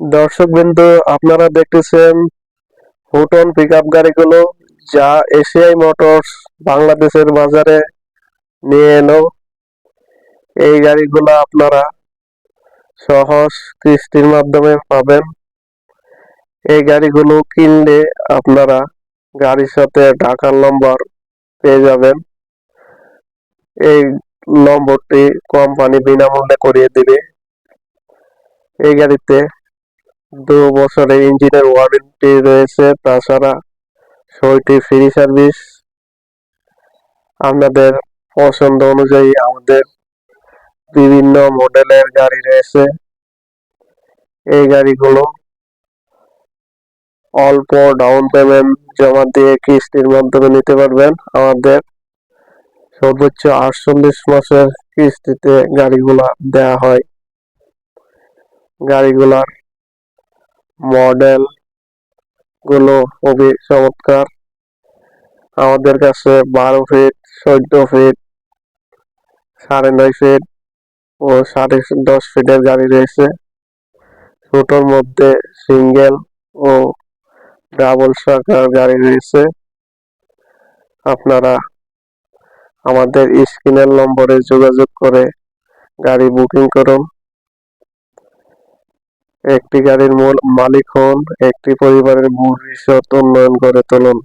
দর্শকবৃন্দ, আপনারা দেখতেছেন ফুটন পিকআপ গাড়িগুলো, যা এশিয়াই মোটরস বাংলাদেশের বাজারে নিয়ে এলো। এই গাড়িগুলো আপনারা সহজ কিস্তির মাধ্যমে পাবেন। এই গাড়িগুলো কিনলে আপনারা গাড়ির সাথে ঢাকার নম্বর পেয়ে যাবেন। এই নম্বরটি কোম্পানি বিনামূল্যে করিয়ে দিবে। এই গাড়িতে 2 বছরের ইঞ্জিনের ওয়ারেন্টি রয়েছে, তাছাড়া 6টি ফ্রি সার্ভিস। আপনাদের পছন্দ অনুযায়ী আমাদের বিভিন্ন মডেলের গাড়ি রয়েছে। এই গাড়িগুলো অল্প ডাউন পেমেন্ট জমা দিয়ে কিস্তির মাধ্যমে নিতে পারবেন। আমাদের সর্বোচ্চ 48 মাসের কিস্তিতে গাড়িগুলা দেয়া হয়। গাড়িগুলার মডেল গুলো খুবই চমৎকার। আমাদের কাছে 12 ফিট, 14 ফিট, 9.5 ফিট ও 10.5 ফিটের গাড়ি রয়েছে। ছোটর মধ্যে সিঙ্গেল ও ডাবল চাকার গাড়ি রয়েছে। আপনারা আমাদের স্ক্রিনের নম্বরে যোগাযোগ করে গাড়ি বুকিং করুন। একটি গাড়ির মূল মালিক হন, একটি পরিবারের ভবিষ্যৎ উন্নয়ন করে তুলুন।